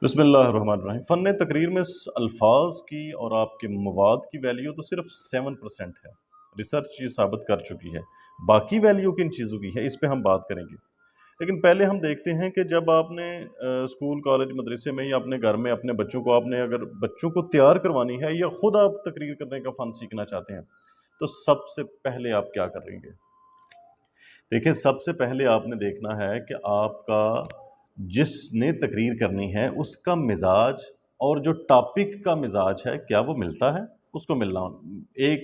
بسم اللہ الرحمن الرحیم۔ فن تقریر میں الفاظ کی اور آپ کے مواد کی ویلیو تو صرف 7% ہے۔ ریسرچ یہ ثابت کر چکی ہے، باقی ویلیو کن چیزوں کی ہے اس پہ ہم بات کریں گے۔ لیکن پہلے ہم دیکھتے ہیں کہ جب آپ نے اسکول کالج مدرسے میں یا اپنے گھر میں اپنے بچوں کو، آپ نے اگر بچوں کو تیار کروانی ہے یا خود آپ تقریر کرنے کا فن سیکھنا چاہتے ہیں تو سب سے پہلے آپ کیا کریں گے؟ دیکھیں، سب سے پہلے آپ نے دیکھنا ہے کہ آپ کا جس نے تقریر کرنی ہے اس کا مزاج اور جو ٹاپک کا مزاج ہے کیا وہ ملتا ہے؟ اس کو ملنا ایک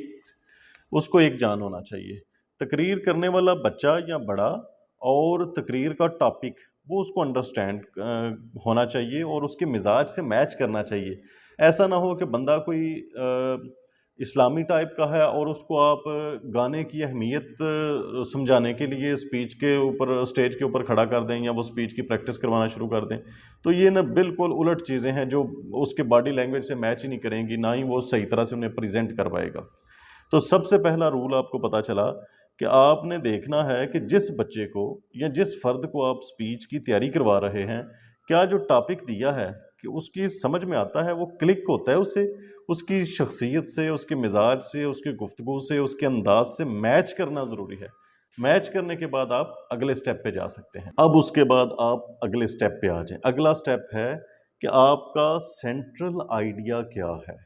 اس کو ایک جان ہونا چاہیے۔ تقریر کرنے والا بچہ یا بڑا اور تقریر کا ٹاپک وہ اس کو انڈرسٹینڈ ہونا چاہیے اور اس کے مزاج سے میچ کرنا چاہیے۔ ایسا نہ ہو کہ بندہ کوئی اسلامی ٹائپ کا ہے اور اس کو آپ گانے کی اہمیت سمجھانے کے لیے اسپیچ کے اوپر، اسٹیج کے اوپر کھڑا کر دیں یا وہ اسپیچ کی پریکٹس کروانا شروع کر دیں، تو یہ نا بالکل الٹ چیزیں ہیں جو اس کے باڈی لینگویج سے میچ ہی نہیں کریں گی، نہ ہی وہ صحیح طرح سے انہیں پریزنٹ کر پائے گا۔ تو سب سے پہلا رول آپ کو پتہ چلا کہ آپ نے دیکھنا ہے کہ جس بچے کو یا جس فرد کو آپ اسپیچ کی تیاری کروا رہے ہیں، کیا جو ٹاپک دیا ہے کہ اس کی سمجھ میں آتا ہے، وہ کلک ہوتا ہے اسے، اس کی شخصیت سے، اس کے مزاج سے، اس کی گفتگو سے، اس کے انداز سے میچ کرنا ضروری ہے۔ میچ کرنے کے بعد آپ اگلے سٹیپ پہ جا سکتے ہیں۔ اب اس کے بعد آپ اگلے سٹیپ پہ آ جائیں۔ اگلا سٹیپ ہے کہ آپ کا سینٹرل آئیڈیا کیا ہے۔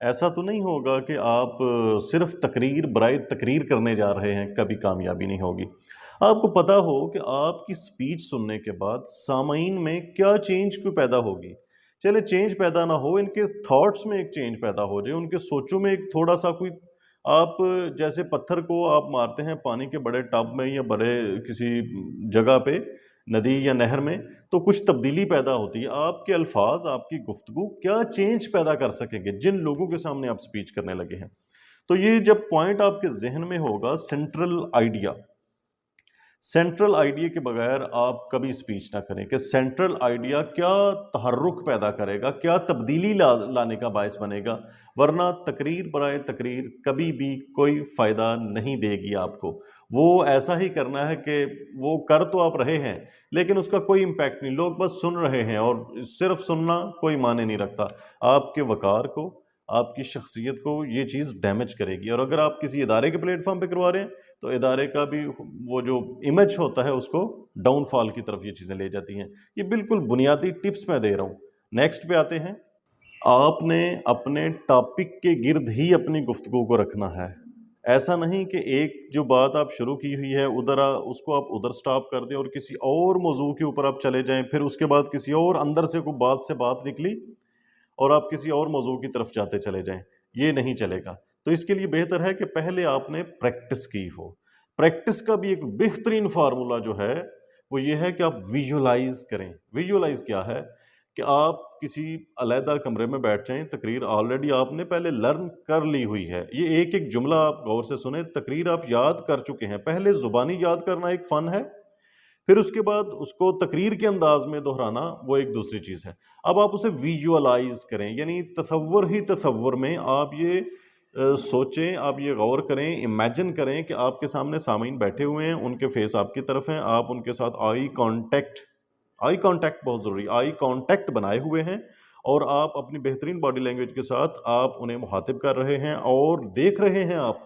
ایسا تو نہیں ہوگا کہ آپ صرف تقریر برائے تقریر کرنے جا رہے ہیں، کبھی کامیابی نہیں ہوگی۔ آپ کو پتہ ہو کہ آپ کی سپیچ سننے کے بعد سامعین میں کیا چینج کو پیدا ہوگی۔ چلے چینج پیدا نہ ہو، ان کے تھاٹس میں ایک چینج پیدا ہو جائے، ان کے سوچوں میں ایک تھوڑا سا کوئی، آپ جیسے پتھر کو آپ مارتے ہیں پانی کے بڑے ٹب میں یا بڑے کسی جگہ پہ، ندی یا نہر میں، تو کچھ تبدیلی پیدا ہوتی ہے۔ آپ کے الفاظ، آپ کی گفتگو کیا چینج پیدا کر سکیں گے جن لوگوں کے سامنے آپ سپیچ کرنے لگے ہیں۔ تو یہ جب پوائنٹ آپ کے ذہن میں ہوگا، سینٹرل آئیڈیا، سینٹرل آئیڈیا کے بغیر آپ کبھی سپیچ نہ کریں کہ سینٹرل آئیڈیا کیا تحرک پیدا کرے گا، کیا تبدیلی لانے کا باعث بنے گا، ورنہ تقریر برائے تقریر کبھی بھی کوئی فائدہ نہیں دے گی آپ کو۔ وہ ایسا ہی کرنا ہے کہ وہ کر تو آپ رہے ہیں لیکن اس کا کوئی امپیکٹ نہیں، لوگ بس سن رہے ہیں، اور صرف سننا کوئی معنی نہیں رکھتا۔ آپ کے وقار کو، آپ کی شخصیت کو یہ چیز ڈیمیج کرے گی۔ اور اگر آپ کسی ادارے کے پلیٹ فارم پہ کروا رہے ہیں تو ادارے کا بھی وہ جو امیج ہوتا ہے اس کو ڈاؤن فال کی طرف یہ چیزیں لے جاتی ہیں۔ یہ بالکل بنیادی ٹپس میں دے رہا ہوں۔ نیکسٹ پہ آتے ہیں۔ آپ نے اپنے ٹاپک کے گرد ہی اپنی گفتگو کو رکھنا ہے۔ ایسا نہیں کہ ایک جو بات آپ شروع کی ہوئی ہے ادھر اس کو آپ ادھر سٹاپ کر دیں اور کسی اور موضوع کے اوپر آپ چلے جائیں، پھر اس کے بعد کسی اور اندر سے کوئی بات سے بات نکلی اور آپ کسی اور موضوع کی طرف جاتے چلے جائیں، یہ نہیں چلے گا۔ تو اس کے لیے بہتر ہے کہ پہلے آپ نے پریکٹس کی ہو۔ پریکٹس کا بھی ایک بہترین فارمولا جو ہے وہ یہ ہے کہ آپ ویژولائز کریں۔ ویژولائز کیا ہے کہ آپ کسی علیحدہ کمرے میں بیٹھ جائیں، تقریر آلریڈی آپ نے پہلے لرن کر لی ہوئی ہے، یہ ایک ایک جملہ آپ غور سے سنیں، تقریر آپ یاد کر چکے ہیں۔ پہلے زبانی یاد کرنا ایک فن ہے، پھر اس کے بعد اس کو تقریر کے انداز میں دہرانا وہ ایک دوسری چیز ہے۔ اب آپ اسے ویژولائز کریں، یعنی تصور ہی تصور میں آپ یہ سوچیں، آپ یہ غور کریں، امیجن کریں کہ آپ کے سامنے سامعین بیٹھے ہوئے ہیں، ان کے فیس آپ کی طرف ہیں، آپ ان کے ساتھ آئی کانٹیکٹ بہت ضروری، آئی کانٹیکٹ بنائے ہوئے ہیں، اور آپ اپنی بہترین باڈی لینگویج کے ساتھ آپ انہیں مخاطب کر رہے ہیں اور دیکھ رہے ہیں آپ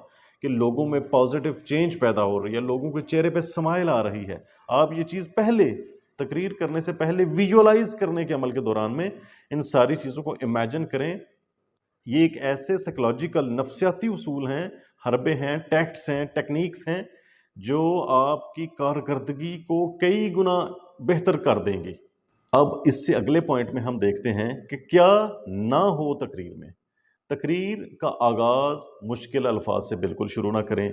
کہ لوگوں میں پازیٹیو چینج پیدا ہو رہی ہے، لوگوں کے چہرے پہ سمائل آ رہی ہے۔ آپ یہ چیز پہلے تقریر کرنے سے پہلے ویژولائز کرنے کے عمل کے دوران میں ان ساری چیزوں کو امیجن کریں۔ یہ ایک ایسے سائیکولوجیکل نفسیاتی اصول ہیں، حربے ہیں، ٹیکٹس ہیں، ٹیکنیکس ہیں جو آپ کی کارکردگی کو کئی گنا بہتر کر دیں گی۔ اب اس سے اگلے پوائنٹ میں ہم دیکھتے ہیں کہ کیا نہ ہو تقریر میں۔ تقریر کا آغاز مشکل الفاظ سے بالکل شروع نہ کریں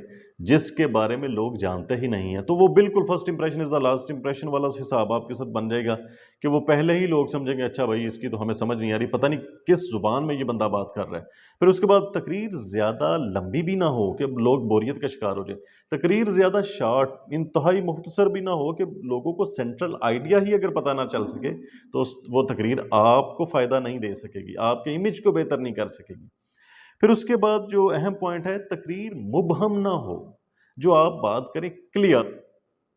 جس کے بارے میں لوگ جانتے ہی نہیں ہیں، تو وہ بالکل first impression is the last impression والا حساب آپ کے ساتھ بن جائے گا کہ وہ پہلے ہی لوگ سمجھیں گے اچھا بھائی اس کی تو ہمیں سمجھ نہیں آ رہی، پتہ نہیں کس زبان میں یہ بندہ بات کر رہا ہے۔ پھر اس کے بعد تقریر زیادہ لمبی بھی نہ ہو کہ لوگ بوریت کا شکار ہو جائیں، تقریر زیادہ شارٹ، انتہائی مختصر بھی نہ ہو کہ لوگوں کو سینٹرل آئیڈیا ہی اگر پتہ نہ چل سکے تو وہ تقریر آپ کو فائدہ نہیں دے سکے گی، آپ کے امیج کو بہتر نہیں کر سکے گی۔ پھر اس کے بعد جو اہم پوائنٹ ہے، تقریر مبہم نہ ہو، جو آپ بات کریں کلیئر،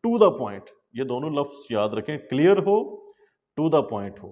ٹو دا پوائنٹ، یہ دونوں لفظ یاد رکھیں، کلیئر ہو، ٹو دا پوائنٹ ہو۔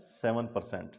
7%।